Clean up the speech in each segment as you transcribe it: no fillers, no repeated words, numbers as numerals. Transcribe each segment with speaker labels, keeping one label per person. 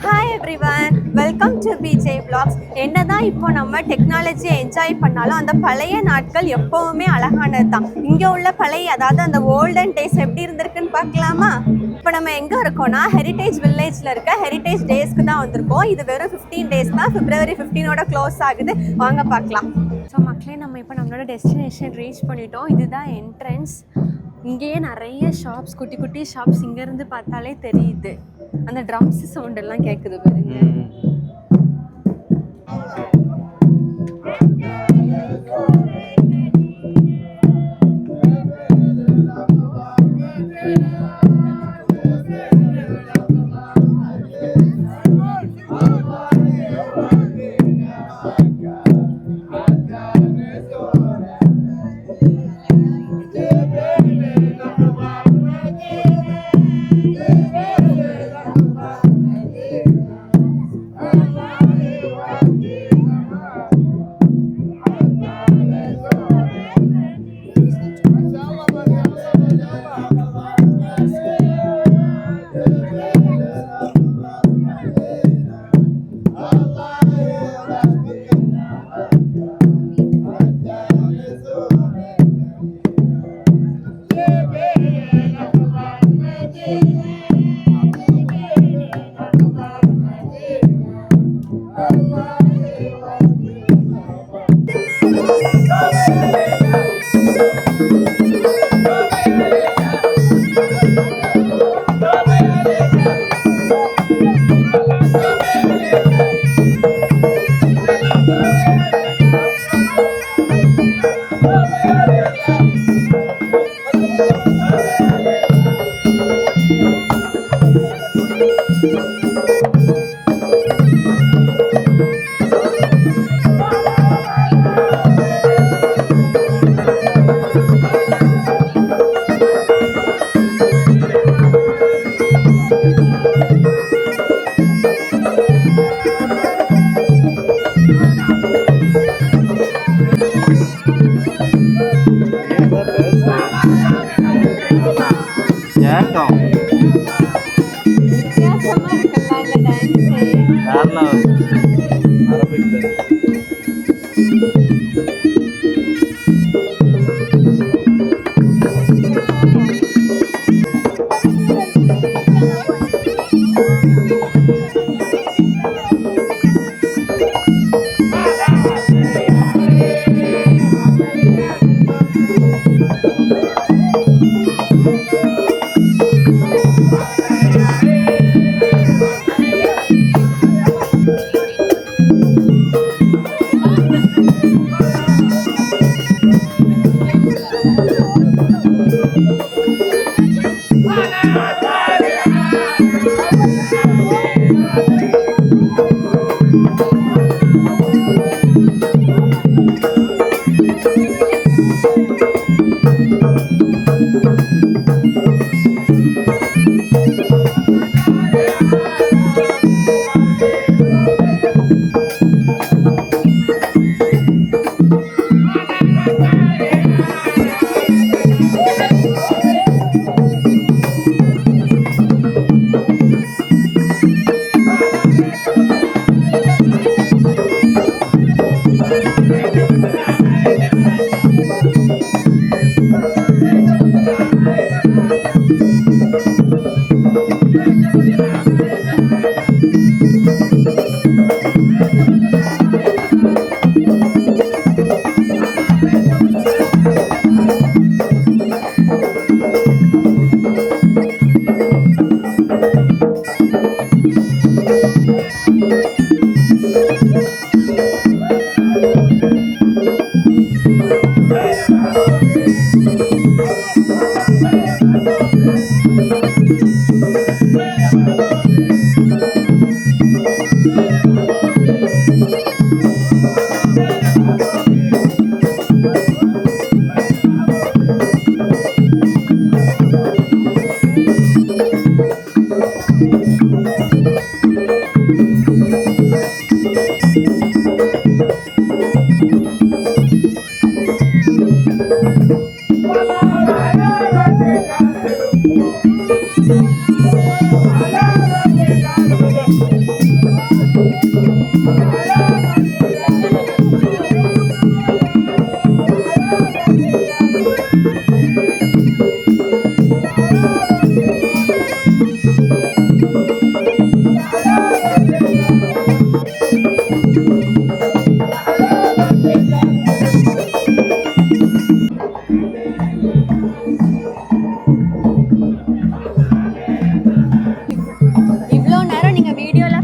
Speaker 1: Hi everyone, welcome to PJ vlogs. என்னதான் இப்போ நம்ம டெக்னாலஜியை என்ஜாய் பண்ணாலும் அந்த பழைய நாட்கள் எப்போவுமே அழகானது தான். இங்கே உள்ள பழைய அதாவது அந்த ஓல்டன் டேஸ் எப்படி இருந்திருக்குன்னு பார்க்கலாமா? இப்போ நம்ம எங்கே இருக்கோம்னா ஹெரிட்டேஜ் வில்லேஜில் இருக்க ஹெரிட்டேஜ் டேஸ்க்கு தான் வந்திருக்கோம். இது வெறும் 15 டேஸ் தான், February 15 க்ளோஸ் ஆகுது. வாங்க பார்க்கலாம். ஸோ மக்களே, நம்ம இப்போ நம்மளோட டெஸ்டினேஷன் ரீச் பண்ணிட்டோம். இதுதான் என்ட்ரன்ஸ். இங்கேயே நிறைய ஷாப்ஸ், குட்டி குட்டி ஷாப்ஸ் இங்கேருந்து பார்த்தாலே தெரியுது. அந்த ட்ரம்ஸ் சவுண்ட் எல்லாம் கேட்குது பாருங்க.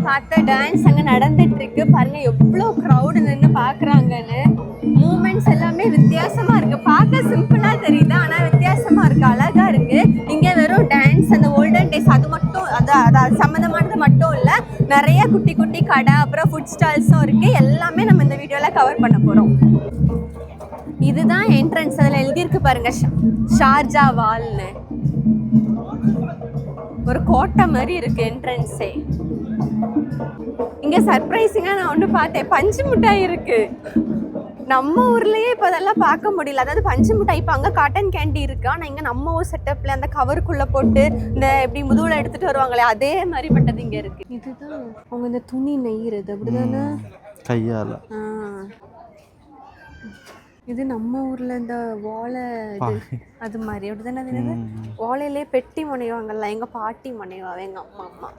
Speaker 1: பார்த்த டான்ஸ் அங்கே நடந்துட்டு இருக்கு பாருங்க, எவ்வளோ க்ரௌடு நின்று பார்க்குறாங்கன்னு. மூமெண்ட்ஸ் எல்லாமே வித்தியாசமா இருக்கு. பார்க்க சிம்பிளா தெரியுது, ஆனால் வித்தியாசமா இருக்கு, அழகா இருக்கு. இங்கே வெறும் டான்ஸ், அந்த ஓல்டன் டேஸ் அது மட்டும் அது சம்மந்தமானது மட்டும் இல்லை, நிறைய குட்டி குட்டி கடை அப்புறம் ஃபுட் ஸ்டால்ஸும் இருக்கு. எல்லாமே நம்ம இந்த வீடியோல கவர் பண்ண போறோம். இதுதான் என்ட்ரன்ஸ். அதில் எழுதியிருக்கு பாருங்க, ஷார்ஜா வால்னு. ஒரு கோட்டை மாதிரி இருக்கு என்ட்ரன்ஸே. இங்க சர்ப்ரைசிங்கா நான் ஒன்று பார்த்தேன், பஞ்சு மிட்டாய் இருக்கு. நம்ம ஊர்லயே இப்போ அதெல்லாம் பார்க்க முடியல. அதாவது பஞ்சு மிட்டாய் இப்போ அங்கே காட்டன் கேண்டி இருக்கு, ஆனால் இங்கே நம்ம ஊர் செட்டப்ல அந்த கவருக்குள்ள போட்டு இந்த எப்படி முதுகுல எடுத்துட்டு வருவாங்களே அதே மாதிரி பட்டது இங்க இருக்கு. இதுதான் அவங்க இந்த துணி நெய்யறது, அப்படிதானே
Speaker 2: கையால.
Speaker 1: இது நம்ம ஊர்ல இந்த ஓலை இது அது மாதிரி அப்படிதானே. அது ஓலையிலே பெட்டி முனைவாங்கல்ல, எங்க பாட்டி முனைவாங்க, எங்க அம்மா அம்மா.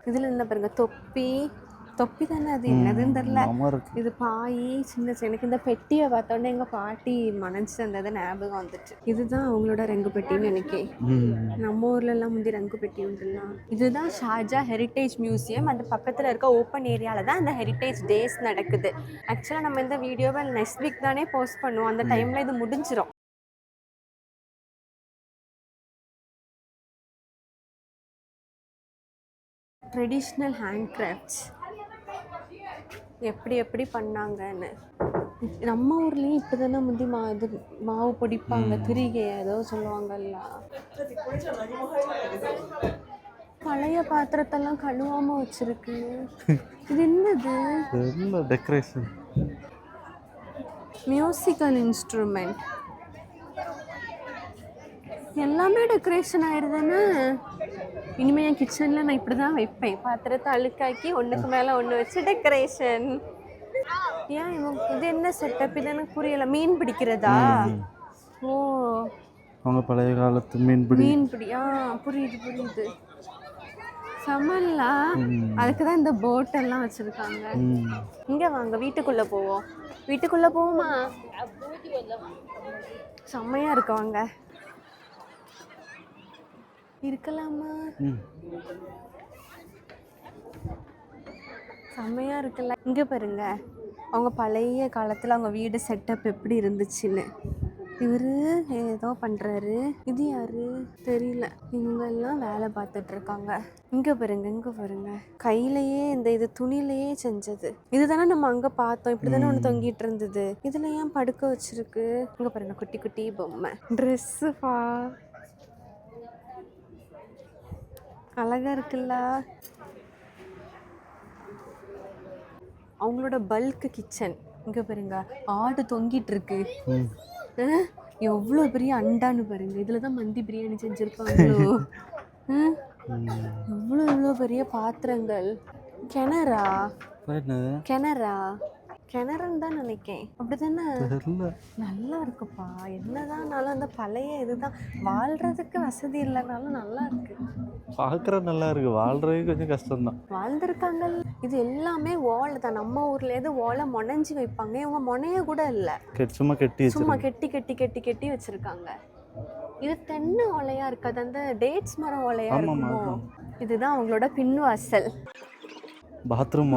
Speaker 1: இதுல என்ன பாருங்க, தொப்பி தானே, அது என்னதுன்னு தெரியல. இது பாய் சின்ன. எனக்கு இந்த பெட்டியை பார்த்தோன்னே எங்க பாட்டி மனசு தந்தது ஞாபகம் வந்துச்சு. இதுதான் அவங்களோட ரங்கு பெட்டின்னு நினைக்கேன். நம்ம ஊர்ல எல்லாம் முந்தி ரங்கு பெட்டி உண்டுலாம். இதுதான் ஷார்ஜா ஹெரிட்டேஜ் மியூசியம். அந்த பக்கத்துல இருக்க ஓப்பன் ஏரியால தான் அந்த ஹெரிட்டேஜ் டேஸ் நடக்குது. ஆக்சுவலா நம்ம இந்த வீடியோவை நெக்ஸ்ட் வீக் தானே போஸ்ட் பண்ணுவோம், அந்த டைம்ல இது முடிஞ்சிடும். ட்ரெடிஷ்னல் ஹேண்ட் கிராஃப்ட்ஸ் எப்படி பண்ணாங்கன்னு. நம்ம ஊர்லேயும் இப்போ தானே முந்தி மாவு பொடிப்பாங்க, திரிகை ஏதோ சொல்லுவாங்கல்ல. பழைய பாத்திரத்தெல்லாம் கழுவாம வச்சிருக்கு. இது என்னது?
Speaker 2: Decoration,
Speaker 1: musical instrument. எல்லாமே டெக்கரேஷன் ஆயிடுதானே. இனிமேல் என் கிச்சனில் நான் இப்படி தான் வைப்பேன், பாத்திரத்தை அழுக்காக்கி ஒன்றுக்கு மேலே ஒன்று வச்சு டெக்கரேஷன். ஏன் இது என்ன செட்டப்? இது எனக்கு புரியல. மீன் பிடிக்கிறதா? ஓ,
Speaker 2: அவங்க பழைய காலத்து மீன் பிடி.
Speaker 1: புரியுது. சமல்லா, அதுக்கு தான் இந்த போட்டெல்லாம் வச்சுருக்காங்க. இங்கே வாங்க, வீட்டுக்குள்ளே போவோமா? செம்மையாக இருக்கு, வாங்க. இருக்கலாமா? செம்மையா இருக்குல்ல. இங்க பாருங்க, அவங்க பழைய காலத்துல அவங்க வீடு செட்டப் எப்படி இருந்துச்சுன்னு. இவரு ஏதோ பண்றாரு. இது யாரு தெரியல. இவங்க எல்லாம் வேலை பார்த்துட்டு இருக்காங்க. இங்க பாருங்க, கையிலயே இந்த இது துணியிலேயே செஞ்சது. இதுதானே நம்ம அங்க பார்த்தோம், இப்படிதானே ஒண்ணு தொங்கிட்டு இருந்தது. இதுல ஏன் படுக்க வச்சிருக்கு? இங்க பாருங்க, குட்டி குட்டி பொம்மை, ட்ரெஸ்ஸுப்பா, அழகா இருக்குல்ல. அவங்களோட பல்க் கிச்சன். இங்க பாருங்க, ஆடு தொங்கிட்டு இருக்கு. எவ்வளோ பெரிய அண்டான்னு பாருங்க. இதுலதான் மந்தி பிரியாணி செஞ்சிருப்பாங்களோ. எவ்வளோ பெரிய பாத்திரங்கள். கிணறுன்னு தான் நினைக்கேன், அப்படிதானே? நல்லா இருக்குப்பா. என்னதான்னாலும் அந்த பழைய இதுதான். வாழ்றதுக்கு வசதி இல்லைனாலும் நல்லா இருக்கு,
Speaker 2: பார்க்குற நல்லா இருக்கு. வாழ்றது கொஞ்சம் கஷ்டம் தான்.
Speaker 1: வாழ்ந்துருக்காங்க. இது எல்லாமே ஓலை தான். நம்ம ஊர்ல எது ஓலை முனைஞ்சி வைப்பாங்க, இவங்க முனைய கூட இல்லை, சும்மா கெட்டி வச்சிருக்காங்க. இது தென்னை ஓலையா இருக்காது, அந்த டேட்ஸ் மரம் ஓலையா இருக்கும். இதுதான் அவங்களோட பின்வாசல்.
Speaker 2: பாத்ரூம்.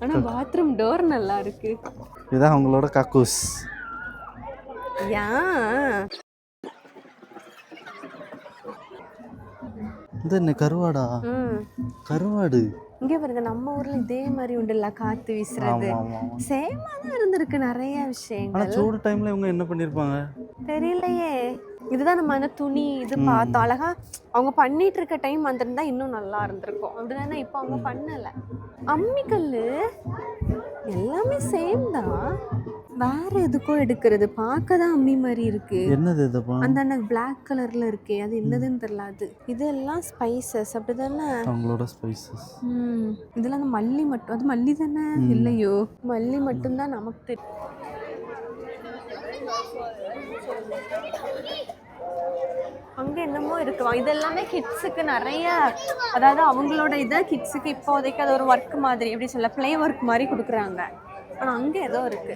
Speaker 1: ஆனா பாத்ரூம் டோர் நல்லா இருக்கு.
Speaker 2: இதான் அவங்களோட கக்கூஸ். இது என்ன கருவாடா? கருவாடு.
Speaker 1: இங்க பாருங்க, நம்ம ஊர்ல இதே மாதிரி உண்டுல்ல, காத்து வீசுறது. சேமா தான் இருந்திருக்கு நிறைய விஷயங்கள்.
Speaker 2: ஆனா சூடு டைம்ல இவங்க என்ன பண்ணிருப்பாங்க
Speaker 1: தெரியலையே. இதுதான் நம்ம அந்த துணி இது பார்த்தோம். அழகா அவங்க பண்ணிட்டு இருக்க டைம் வந்திருந்தா இன்னும் நல்லா இருந்திருக்கும், அப்படிதானே? இப்போ அவங்க பண்ணல. அம்மிக்கல்லு எல்லாமே சேம் தான். வேற எதுக்கோ எடுக்கிறது, பார்க்க தான் அம்மி மாதிரி இருக்கு.
Speaker 2: என்னது இதுப்பா?
Speaker 1: அந்த பிளாக் கலர்ல இருக்கே, அது என்னதுன்னு தெரியல. அது இதெல்லாம் ஸ்பைசஸ் அப்படிதானே?
Speaker 2: அவங்களோட ஸ்பைசஸ்.
Speaker 1: இதெல்லாம் அந்த மல்லி மட்டும். அது மல்லி தானே? இல்லையோ, மல்லி மட்டும்தான் நமக்கு தெரியும். அங்கே என்னமோ இருக்குவா. இதெல்லாமே கிட்ஸுக்கு நிறைய, அதாவது அவங்களோட இதை கிட்ஸுக்கு இப்போதைக்கு அது ஒரு ஒர்க் மாதிரி, எப்படி சொல்ல, ப்ளே ஒர்க் மாதிரி கொடுக்குறாங்க. ஆனால் அங்கே ஏதோ இருக்கு.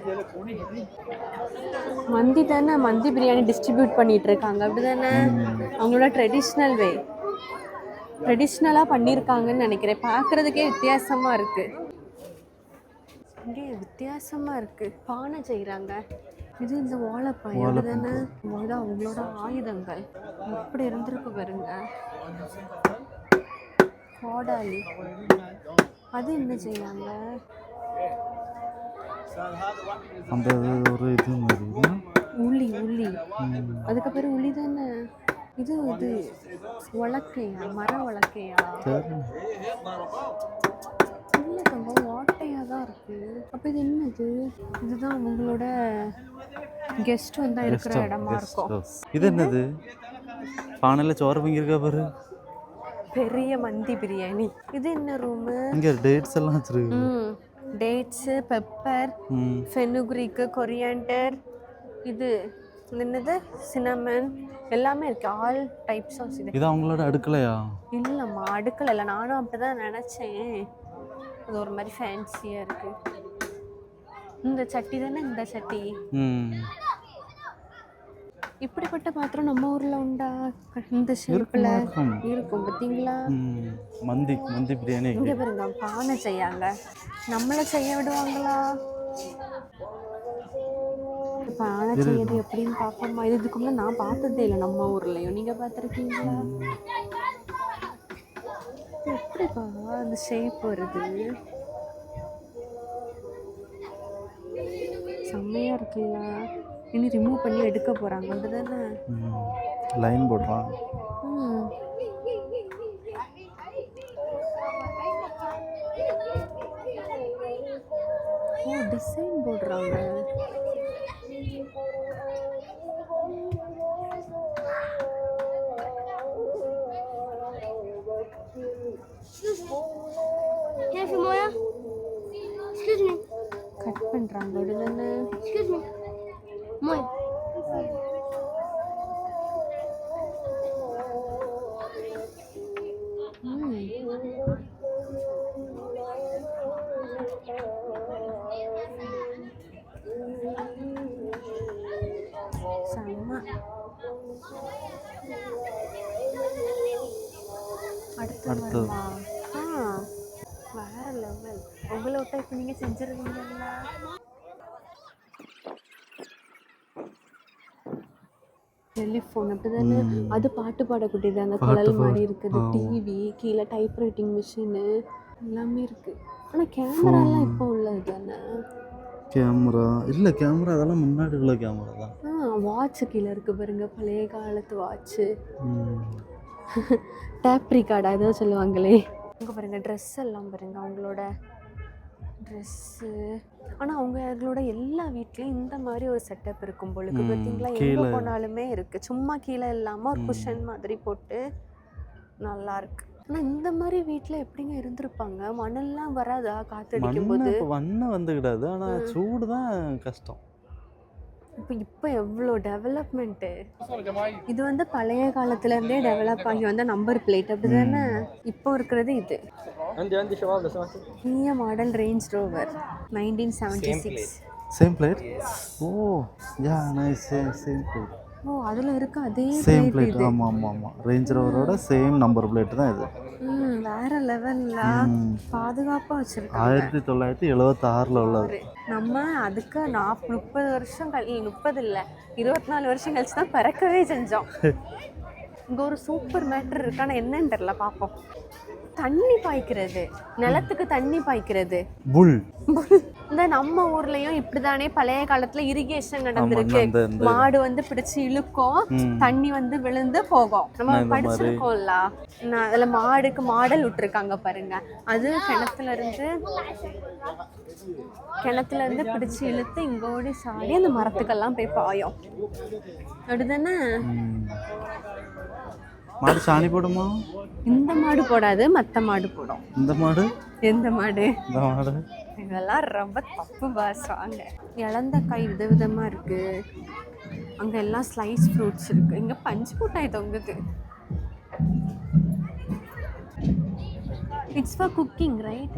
Speaker 1: மந்தி தானே, மந்தி பிரியாணி டிஸ்ட்ரிபியூட் பண்ணிட்டு இருக்காங்க அப்படிதானே? அவங்களோட ட்ரெடிஷ்னலாக பண்ணியிருக்காங்கன்னு நினைக்கிறேன். பார்க்குறதுக்கே வித்தியாசமாக இருக்குது. இங்கே வித்தியாசமாக இருக்குது. பானை செய்கிறாங்க. இது இந்த வாழைப்பாய் தானே? இதுதான் அவங்களோட ஆயுதங்கள். எப்படி இருந்திருக்கு பாருங்க. கோடாலி, அது என்ன செய்வாங்க?
Speaker 2: அந்த ஒரு இது மாதிரி
Speaker 1: உளி. அதுக்கப்புறம் உளி தானே இது. உலக்கையா, மர உலக்கையா? இல்லை தங்கம், ஓட்டையாக தான் இருக்கு. அப்போ இது என்னது? இதுதான் அவங்களோட கெஸ்ட் வந்தா இருக்கிற இடமா இருக்கும்.
Speaker 2: இது என்னது? பானையில் சோறு பொங்கியிருக்கா பாரு.
Speaker 1: பெரிய மந்தி பிரியாணி. இது என்ன ரூமு?
Speaker 2: இங்கே டேட்ஸ் எல்லாம் வச்சிருக்கு.
Speaker 1: டேட்ஸு, பெப்பர், ஃபெனுக்ரிக்கு, கொரியாண்டர், இது என்னது, சினமன், எல்லாமே இருக்கு. All types of. இது
Speaker 2: அவங்களோட அடுக்கலையா?
Speaker 1: இல்லைம்மா, அடுக்கலை இல்லை. நானும் அப்படிதான் நினச்சேன். அது ஒரு மாதிரி ஃபேன்சியாக இருக்கு. இந்த சட்டி தானே? இந்த சட்டி. இப்படிப்பட்ட பாத்திரம் நம்ம ஊரில் உண்டா? இந்த ஷேப்பில் இருக்கும் பார்த்தீங்களா?
Speaker 2: மந்தி பிரியாணி.
Speaker 1: இங்கே பாருங்க, பானை செய்யாங்க. நம்மளை செய்ய விடுவாங்களா? பானை செய்யறது எப்படின்னு பார்ப்போம்மா. இதுக்கு முன்னாடி நான் பார்த்ததே இல்லை நம்ம ஊர்லையும். நீங்கள் பார்த்துருக்கீங்களா? எப்படிப்பா அந்த ஷேப் வருது? செம்மையாக இருக்குல்ல. இனி ரிமூவ் பண்ணி எடுக்க போகிறாங்க அதுதானே?
Speaker 2: லைன் போடுறாங்க.
Speaker 1: ஓ, டிசைன் போடுறாங்க. கட் பண்ணுறாங்க அதுதானே? செம்ம. அடுத்து வேற லெவல். உங்களை விட்டா இப்போ நீங்கள் செஞ்சுருவீங்களா? டெலிஃபோன் அப்படிதானே? அது பாட்டு பாடக்கூடியது. அந்த குழல் மாதிரி இருக்குது. டிவி, கீழே டைப் ரைட்டிங் மிஷினு எல்லாமே இருக்கு. ஆனால் கேமராலாம் இப்போ உள்ளது தானே?
Speaker 2: கேமரா இல்லை, கேமரா அதெல்லாம் முன்னாடி உள்ள கேமரா தான்.
Speaker 1: வாட்சு கீழே இருக்கு பாருங்க, பழைய காலத்து வாட்சு. டேப் ரிகார்டா ஏதோ சொல்லுவாங்களே. அங்கே பாருங்க, ட்ரெஸ் எல்லாம் பாருங்க, அவங்களோட ட்ரெஸ்ஸு. ஆனால் அவங்களோட எல்லா வீட்லேயும் இந்த மாதிரி ஒரு செட்டப் இருக்கும் பொழுது பார்த்தீங்களா? எங்கே போனாலுமே இருக்குது. சும்மா கீழே இல்லாமல் ஒரு குஷன் மாதிரி போட்டு நல்லா இருக்கு. ஆனால் இந்த மாதிரி வீட்டில் எப்படிங்க இருந்திருப்பாங்க? மணல்லாம் வராதா காற்றடிக்கும் போது?
Speaker 2: மண்ணை வந்துக்கிடாது, ஆனால் சூடு தான் கஷ்டம்.
Speaker 1: இப்போ எவ்வளோ டெவலப்மெண்ட்டு. இது வந்து பழைய காலத்துலேருந்தே டெவலப் ஆகி வந்த நம்பர் பிளேட் அப்படி தானே? இப்போ இருக்கிறது இது new model range rover 1976.
Speaker 2: Same plate. Oh yeah, nice. Same plate.
Speaker 1: Oh, அதில் இருக்க அதே
Speaker 2: சேம் பிளேட். ஆமாம். ரேஞ்ச் ரோவரோட சேம் நம்பர் பிளேட் தான் இது.
Speaker 1: வேற லெவல்ல பாதுகாப்பாக வச்சுருக்காங்க.
Speaker 2: 1976 உள்ளது.
Speaker 1: நம்ம அதுக்கு 30 வருஷம் 30 இல்லை 24 வருஷம் கழிச்சு தான் பிறக்கவே செஞ்சோம். இங்கே ஒரு சூப்பர் மேட்டர் இருக்கு. ஆனால் என்னன்னு தெரியல, பார்ப்போம். தண்ணி பாய்க்கிறது, நிலத்துக்கு தண்ணி பாய்க்கிறது.
Speaker 2: புல்
Speaker 1: இந்த நம்ம ஊர்லயும் இப்படிதானே பழைய காலத்துல இரிகேஷன் நடந்திருக்கு. மாடு வந்து பிடிச்சு இழுக்கும், தண்ணி வந்து விழுந்து போகும். நம்ம படிச்சிருக்கோம்ல, அதுல மாடுக்கு மாடல் விட்டுருக்காங்க பாருங்க. அது கிணத்துல இருந்து பிடிச்சு இழுத்து இங்க ஓடி சாடி அந்த மரத்துக்கெல்லாம் போய் பாயும். அப்படிதானே?
Speaker 2: மாடு சாணி போடுமா?
Speaker 1: இந்த மாடு போடாது, மத்த மாடு போடும்.
Speaker 2: இந்த மாடு
Speaker 1: எந்த மாடு?
Speaker 2: இந்த மாடு.
Speaker 1: இதெல்லாம் ரொம்ப தப்பு பாசாங்க. இழந்த காய் விதவிதமா இருக்கு. அங்க எல்லாம் ஸ்லைஸ் ஃப்ரூட்ஸ் இருக்கு. இங்க பஞ்சு மிட்டாய் தொங்குது. It's for cooking, right?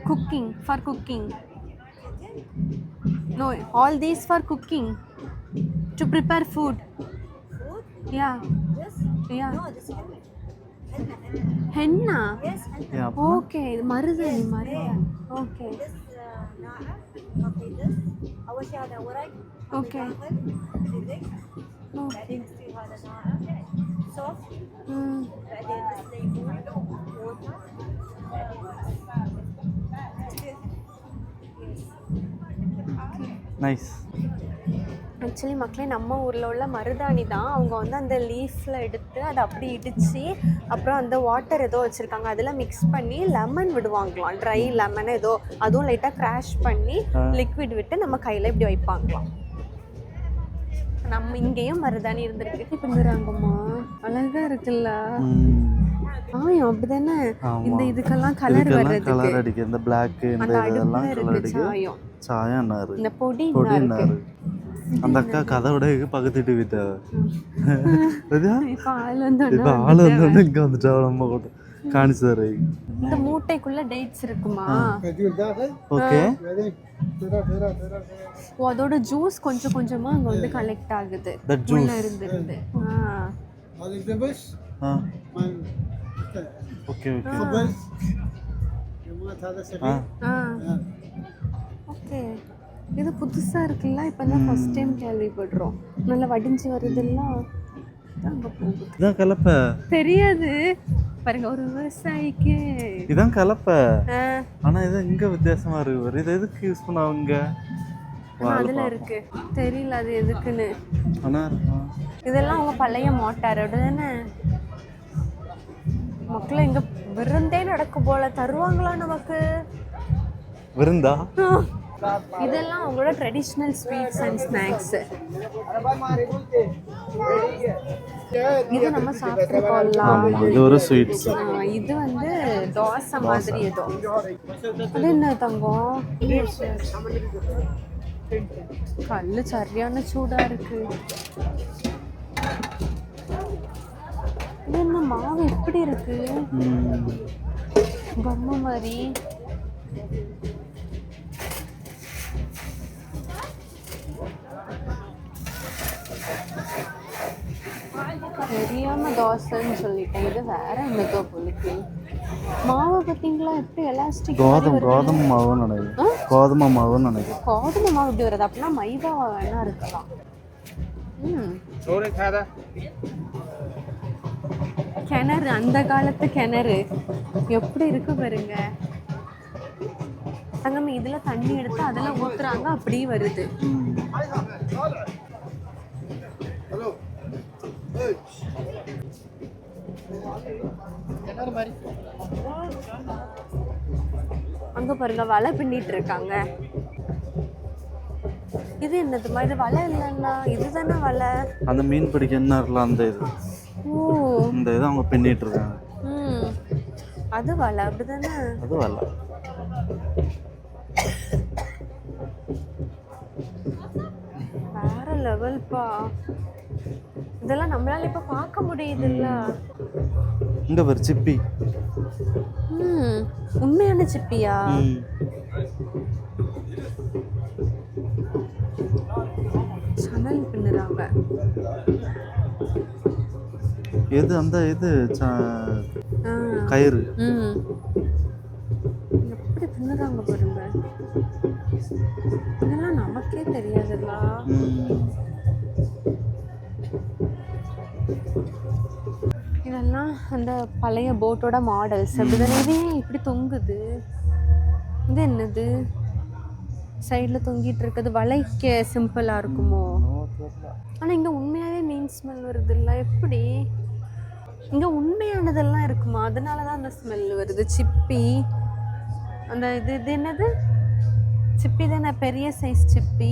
Speaker 1: Cooking, for cooking. No, all these for cooking, to prepare food. Yeah. Yeah. No, this is henna. Yes, henna. Okay, marudani. Okay. This okay, this our shada warak. Okay. Adding to hada okay. Soft. Adding this lemon water.
Speaker 2: Nice.
Speaker 1: Actually மக்களே நம்ம ஊரில் உள்ள மருதாணி தான். அவங்க வந்து அந்த லீஃபில் எடுத்து அதை அப்படி இடித்து அப்புறம் அந்த வாட்டர் ஏதோ வச்சுருக்காங்க, அதில் மிக்ஸ் பண்ணி லெமன் விடுவாங்களாம். ட்ரை லெமன் ஏதோ, அதுவும் லைட்டாக க்ராஷ் பண்ணி லிக்விட் விட்டு நம்ம கையில் இப்படி வைப்பாங்களாம். நம்ம இங்கேயும் மருதாணி இருந்திருக்கு. பண்ணுறாங்கம்மா, அழகாக இருக்குல்ல? அப்படிதானே? இந்த இதுக்கெல்லாம் கலர் வர்றதுக்கு
Speaker 2: கலர் அடிக்க இந்த Black இந்த இதெல்லாம் கலர் அடிக்க சாயம் நாரு.
Speaker 1: இந்த பொடி
Speaker 2: நாரு. அந்த அக்கா கதவுட பக்கத்துட்டு விட்டா. இப்ப ஆள் வந்து இங்க வந்துட்டா நம்ம கூட காணிச்சாரு.
Speaker 1: இந்த மூட்டைக்குள்ள டேட்ஸ் இருக்குமா?
Speaker 2: ஓகே.
Speaker 1: அதோட ஜூஸ் கொஞ்சம் கொஞ்சமா அங்க வந்து கலெக்ட் ஆகுது. உள்ள இருந்து.
Speaker 2: Okay okay.
Speaker 1: ஓகே. இது புதுசா இருக்குல்ல, இப்பதான் ஃபர்ஸ்ட் டைம் கேள்விப்படுறோம். நல்லா வடிஞ்சு வருதுல்ல. அங்க போகுது.
Speaker 2: இதான் கலப்பை. தெரியாது
Speaker 1: பாருங்க, ஒரு விவசாயிக்கு
Speaker 2: இதான் கலப்பை. ஆனா இது இங்க வித்தியாசமா இருக்கு. இது எதுக்கு யூஸ் பண்ணுவாங்க?
Speaker 1: அதுல இருக்கு, தெரியல அது எதுக்குன்னு.
Speaker 2: ஆனா
Speaker 1: இதெல்லாம் அவங்க பழைய மோட்டார். அப்படிதானே? மக்கள் இங்க விருந்தே நடக்கும் போல. தருவாங்களா நமக்கு
Speaker 2: விருந்தா?
Speaker 1: இதெல்லாம் அவங்களோட ட்ரெடிஷ்னல் ஸ்வீட்ஸ் அண்ட் ஸ்நாக்ஸ். இது நம்ம சாப்பிட்டுருக்கோம்லாம்.
Speaker 2: இது ஒரு ஸ்வீட்ஸ்.
Speaker 1: இது வந்து தோசை மாதிரி ஏதோ. அது என்ன தங்கம்? கல்லு சரியான சூடா இருக்கு. இது என்ன மாவு எப்படி இருக்கு? பொம்மை மாதிரி. தெரியாம தோசைன்னு சொல்லிட்டேன். இது வேற என்னதோ பொழுது. மாவை பார்த்தீங்களா எப்படி எலாஸ்டிக்?
Speaker 2: கோதுமை மாவுன்னு நினைக்கிறேன். கோதுமை மாவுன்னு நினைக்கிறேன்.
Speaker 1: கோதுமை மாவு இப்படி வருது. அப்படின்னா மைதா வேணா இருக்கலாம். கிணறு, அந்த காலத்து கிணறு எப்படி இருக்கு பாருங்க. தங்கமே இதுல தண்ணி எடுத்து அதுல ஊத்துறாங்க, அப்படியே வருது. அங்க பாருங்க, வலை பின்னிட்டு இருக்காங்க. இது என்னதுமா? இது வலை இல்லைன்னா இதுதானே வலை.
Speaker 2: அந்த மீன் பிடிக்க என்ன அந்த இது. இந்த இதை அவங்க பின்னிட்டு இருக்காங்க.
Speaker 1: அது வலை. அப்படிதானே?
Speaker 2: அது வலை.
Speaker 1: வேற லெவல்ப்பா. இதெல்லாம் நம்மளால இப்ப பார்க்க முடியுது இல்ல.
Speaker 2: இங்க ஒரு சிப்பி.
Speaker 1: உண்மையான சிப்பியா? சணல் பின்னுறாங்க.
Speaker 2: எது அந்த இது கயிறு.
Speaker 1: எப்படி பின்னுறாங்க பாருங்க. இதெல்லாம் நமக்கே தெரியாதுல்ல. இதெல்லாம் அந்த பழைய போட்டோட மாடல்ஸ். அப்படிதானே? இது இப்படி தொங்குது. இது என்னது? சைடில் தொங்கிட்டு இருக்குது வளைக்க சிம்பிளாக இருக்குமோ? ஆனால் இங்கே உண்மையாகவே மீன் ஸ்மெல் வருது இல்லை? எப்படி இங்கே உண்மையானதெல்லாம் இருக்குமா? அதனால தான் அந்த ஸ்மெல் வருது. சிப்பி அந்த இது என்னது சிப்பி தானே, பெரிய சைஸ் சிப்பி.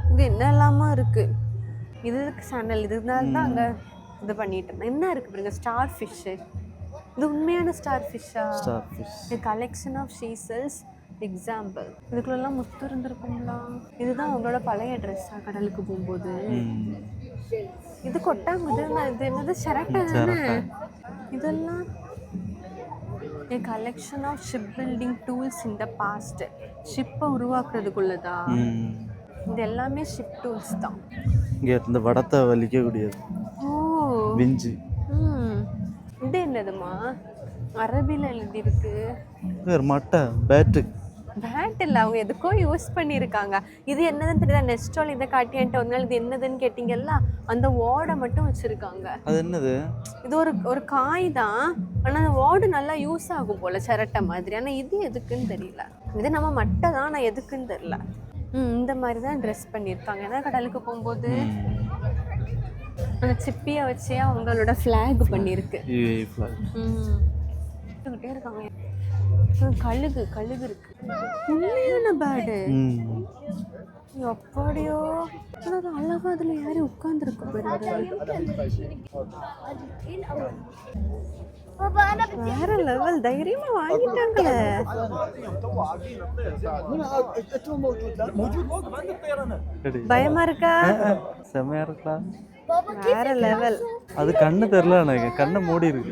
Speaker 1: இங்கே என்ன எல்லாமா இருக்குது. இதுக்கு சேனல் இதனால தான் அங்கே இது பண்ணிட்டு இருந்தேன். என்ன இருக்குது பாருங்க, ஸ்டார் ஃபிஷ்ஷு. இது உண்மையான ஸ்டார் ஃபிஷ்ஷா? இது கலெக்ஷன் ஆஃப் ஷீசல்ஸ் எக்ஸாம்பிள். இதுக்குள்ளெல்லாம் முத்து இருந்திருக்குங்களா? இதுதான் உங்களோட பழைய ட்ரெஸ்ஸா கடலுக்கு போகும்போது? இது கொட்டாங்குது. இது என்னது, ஷரட்டா தானே? இதெல்லாம் என் collection of ship building tools இந்த பாஸ்ட். ஷிப்பை உருவாக்குறதுக்குள்ளதா? இது எல்லாமே ஷிப் டூல்ஸ் தான்.
Speaker 2: இங்கே இந்த வடத்தை வலிக்கக்கூடியது.
Speaker 1: ஓ,
Speaker 2: விஞ்சி.
Speaker 1: இது என்னதுமா? அரபியில் எழுதியிருக்கு.
Speaker 2: மட்டை பேட்டு.
Speaker 1: பேட் இல்லை, அவங்க எதுக்கோ யூஸ் பண்ணியிருக்காங்க. இது என்னதுன்னு தெரியல. நெஸ்டால் இதை காட்டியான்ட்டு ஒரு நாள் இது என்னதுன்னு கேட்டிங்கல்ல, அந்த ஓடை மட்டும் வச்சுருக்காங்க.
Speaker 2: அது என்னது? இது
Speaker 1: ஒரு காய் தான், ஆனால் அந்த ஓடு நல்லா யூஸ் ஆகும் போல், சிரட்டை மாதிரி. ஆனால் இது எதுக்குன்னு தெரியல. இது நம்ம மட்டை தான், ஆனால் எதுக்குன்னு தெரியல. இந்த மாதிரி தான் ட்ரெஸ் பண்ணியிருக்காங்க. ஏன்னா கடலுக்கு போகும்போது அந்த சிப்பியை வச்சே அவங்களோட ஃப்ளாக் பண்ணியிருக்கு. இருக்காங்க. கழுகு இருக்கு. உண்மையான பேர்டு. எப்படியோ அது அழகா. அதுல யாரும் உட்கார்ந்துருக்கு பாருங்க. வேற லெவல். தைரியமா வாங்கிட்டாங்களே. பயமா இருக்கா?
Speaker 2: செமையா இருக்கா?
Speaker 1: வேற லெவல்.
Speaker 2: அது கண்ணு தெரியல எனக்கு, கண்ணை மூடி இருக்கு.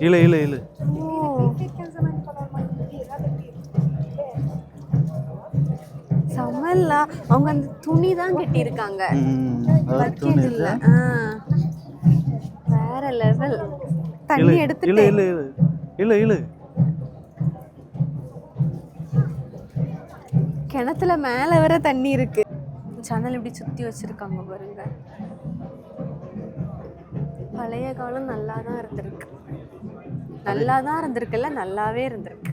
Speaker 2: இல்ல இல்ல இல்ல.
Speaker 1: சமல்லா அவங்க அந்த துணி தான் கட்டியிருக்காங்க. வேற லெவல். தண்ணி எடுத்துட்டு
Speaker 2: இல்ல இல்ல இல்ல.
Speaker 1: கிணத்துல மேல வர தண்ணி இருக்கு. சேனல் இப்படி சுத்தி வச்சிருக்காங்க பாருங்க. பழைய காலம் நல்லா தான் இருந்திருக்கு. நல்லாவே இருந்திருக்கு.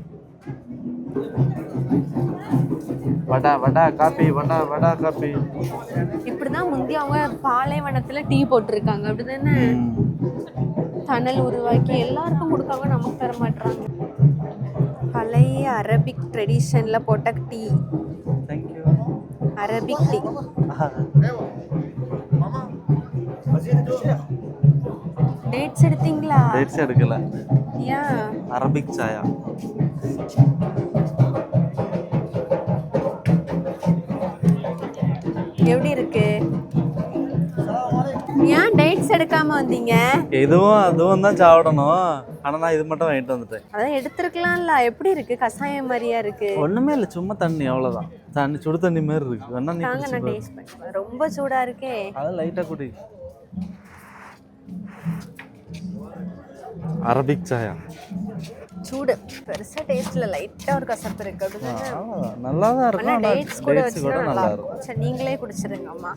Speaker 2: வடா காபி.
Speaker 1: இப்படிதான் முந்தி அவங்க பாலைவனத்துல டீ போட்டிருக்காங்க. அப்படிதானே? தணல் உருவாக்கி எல்லாருக்கும் கொடுக்காங்க, நமக்கு தர மாட்டாங்க. பழைய அரபிக் ட்ரெடிஷன்ல போட்ட டீ. Arabic tea. டேட்ஸ் எடுத்தீங்களா?
Speaker 2: டேட்ஸ் எடுக்கல.
Speaker 1: ஏன்?
Speaker 2: அரபிக் சாயா.
Speaker 1: எப்படி இருக்கு? ஏன் டேட்ஸ் எடுக்காம வந்தீங்க?
Speaker 2: இதுவும் அதுவும் தான் சாப்பிடணும். ஆனா நான் இது மட்டும் வாங்கிட்டு வந்துட்டேன்.
Speaker 1: அதான் எடுத்துருக்கலாம்ல. எப்படி இருக்கு? கசாயம் மாதிரியா இருக்கு?
Speaker 2: ஒண்ணுமே இல்லை, சும்மா தண்ணி, அவ்வளவுதான். தண்ணி, சுடு தண்ணி மாதிரி இருக்கு. வேணா நீ
Speaker 1: நான் டேஸ்ட் பண்ணுவேன். ரொம்ப சூடா இருக்கே.
Speaker 2: அது லைட்டா குடி. அரபிக் சாயா
Speaker 1: சூடு. பெருசா டேஸ்ட்ல லைட்டா ஒரு கசப்பு இருக்கு. அப்படிதானே?
Speaker 2: நல்லா தான் இருக்கும்.
Speaker 1: ஆனா டேட்ஸ் கூட வச்சா நல்லா இருக்கும். சரி, நீங்களே குடிச்சிருங்க அம்மா.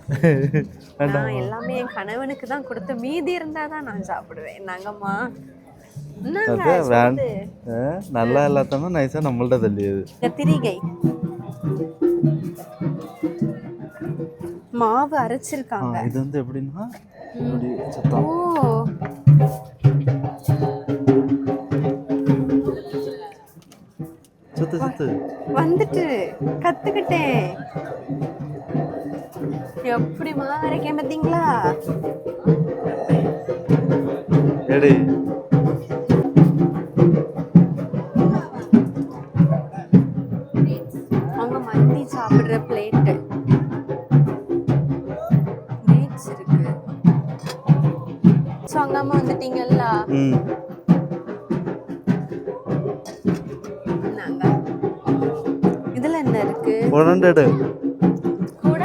Speaker 1: நான் எல்லாமே என் கணவனுக்கு தான் கொடுத்து மீதி இருந்தா தான் நான் சாப்பிடுவேன். நாங்கம்மா
Speaker 2: நல்லா எல்லாத்தையும் நைஸா நம்மள்ட்ட தள்ளியது.
Speaker 1: கத்திரிகை மாவு அரைச்சிருக்காங்க.
Speaker 2: இது வந்து எப்படின்னா இப்படி சுத்தம். சுத்து
Speaker 1: வந்துட்டு கத்துக்கிட்டேன். எப்படி மாவு அரைக்க பார்த்தீங்களா?
Speaker 2: எடி
Speaker 1: அவங்க மந்தி சாப்பிடுற பிளேட்டு. டேட்ஸ் இருக்கு. ஸோ அங்க அம்மா வந்துட்டீங்கல்ல. இதுல என்ன இருக்கு?
Speaker 2: 100
Speaker 1: கூட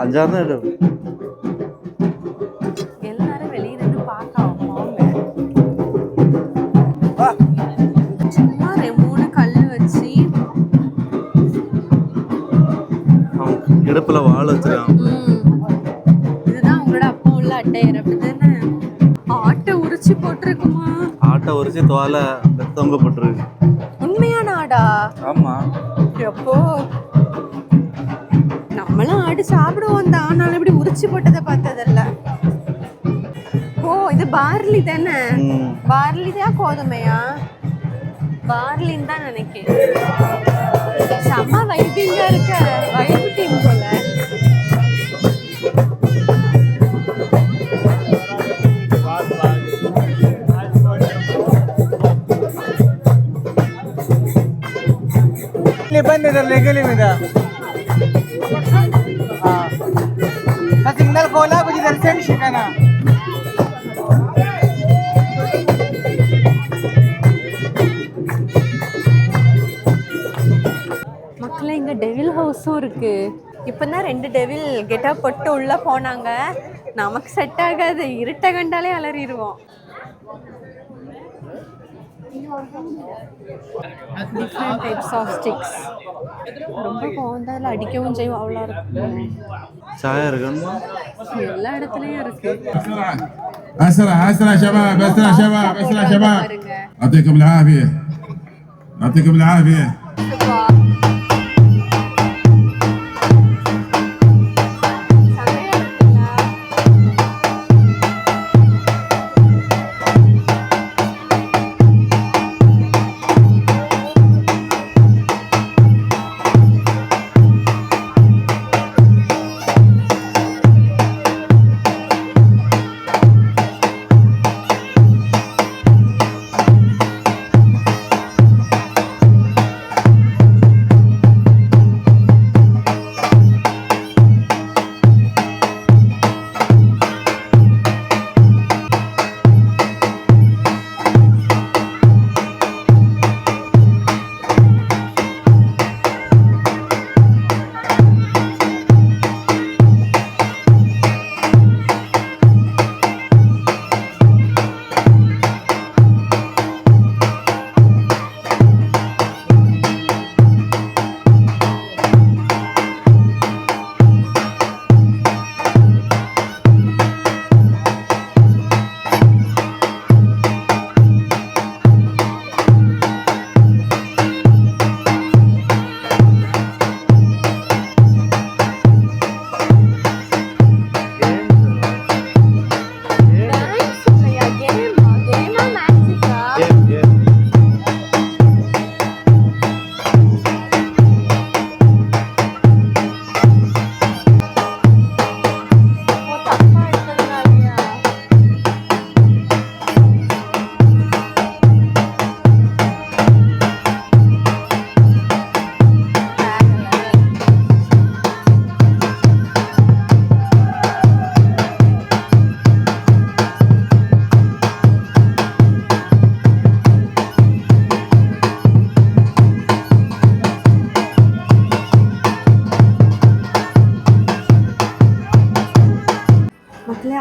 Speaker 2: 500.
Speaker 1: எல்லாரும் வெளியில இருந்து பார்க்க சும்மா 3 கல்லு வச்சு
Speaker 2: இடுப்புல வாள் வச்சிருக்காங்க.
Speaker 1: இதுதான் உங்களோட அப்பா உள்ள அட்டையர். அப்படிதானே? ஆட்டை உரிச்சு போட்டிருக்குமா?
Speaker 2: ஆட்டை உரிச்சு தோலை தொங்க போட்டிருக்கு.
Speaker 1: உண்மையா? ஆடா?
Speaker 2: ஆமா.
Speaker 1: எப்போ நம்மளும் ஆடு சாப்பிடுவோம் தான், ஆனாலும் இப்படி உரிச்சு போட்டதை பார்த்ததில்ல. ஓ இது பார்லி தானே? பார்லி தான் கோதுமையா? பார்லின்னு தான் நினைக்கிறேன். செம்ம வைபிங்கா இருக்க, வைப் டீம் போல.
Speaker 3: बंद इधर लेके ले मेरा हाँ सिग्नल खोला कुछ इधर से शिकाना
Speaker 1: மக்களே இங்க டெவில் ஹவுஸும் இருக்கு. இப்பதான் 2 டெவில் கெட்டப் போட்டு உள்ள போனாங்க. நமக்கு செட் ஆகாது, இருட்ட கண்டாலே அலறிடுவோம். Different types of sticks. ரொம்ப கோந்தால அடிக்கவும் செய்வோம், அவ்வளோ இருக்கும்.
Speaker 2: சாயா இருக்கணுமா?
Speaker 1: எல்லா இடத்துலயும் இருக்கு.
Speaker 4: اسرع اسرع شباب اسرع شباب اسرع شباب يعطيكم العافيه يعطيكم العافيه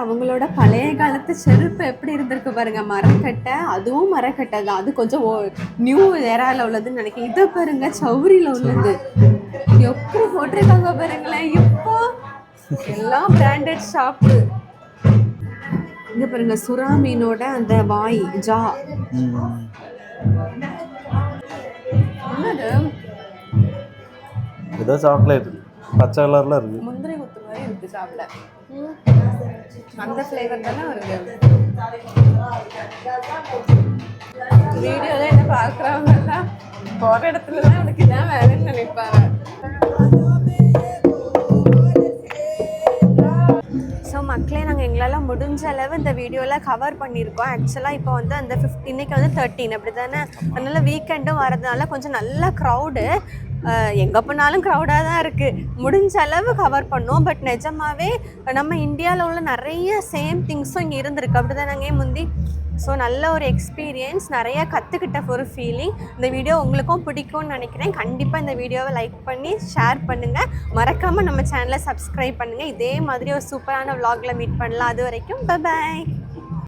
Speaker 1: அவங்களோட பழைய காலத்து செருப்பு எப்படி இருந்திருக்கு பாருங்க, மரக்கட்டை. அதுவும் மரக்கட்டை தான், அது கொஞ்சம் நியூ ஏரால உள்ளதுன்னு நினைக்கிறேன். இதை பாருங்க, சௌரியில உள்ளது. எப்படி போட்டிருக்காங்க பாருங்களேன். இப்போ எல்லாம் பிராண்டட் ஷாப்பு. இங்க பாருங்க, சுறா மீனோட அந்த வாய் ஜா. என்னது?
Speaker 2: ஏதோ சாக்லேட் பச்சை கலர்ல இருக்கு.
Speaker 1: முந்திரி குத்து மாதிரி இருக்கு சாப்பிட. அந்த ஃப்ளேவர் தானே வருது. வீடியோல என்ன பார்க்குறவங்க போகிற இடத்துல தான் உனக்கு இதான் வேலைன்னு நினைப்பாங்க. ஸோ மக்களே, நாங்கள் எங்களால் முடிஞ்ச அளவு இந்த வீடியோவில் கவர் பண்ணியிருக்கோம். ஆக்சுவலாக இப்போ வந்து அந்த 15 இன்னைக்கு வந்து 13 அப்படி தானே. அதனால் வீக்கெண்டும் வரதுனால கொஞ்சம் நல்ல க்ரௌடு. எங்கே போனாலும் க்ரௌடாக தான் இருக்குது. முடிஞ்ச அளவு கவர் பண்ணோம். பட் நிஜமாவே நம்ம இந்தியாவில் உள்ள நிறைய சேம் திங்ஸும் இங்கே இருந்திருக்கு. அப்படி தான் நாங்கள் முந்தி. ஸோ நல்ல ஒரு எக்ஸ்பீரியன்ஸ், நிறைய கற்றுக்கிட்ட ஒரு ஃபீலிங். இந்த வீடியோ உங்களுக்கும் பிடிக்கும்னு நினைக்கிறேன். கண்டிப்பாக இந்த வீடியோவை லைக் பண்ணி ஷேர் பண்ணுங்கள். மறக்காமல் நம்ம சேனலை சப்ஸ்கிரைப் பண்ணுங்கள். இதே மாதிரி ஒரு சூப்பரான vlogல மீட் பண்ணலாம். அது வரைக்கும் பை பாய்.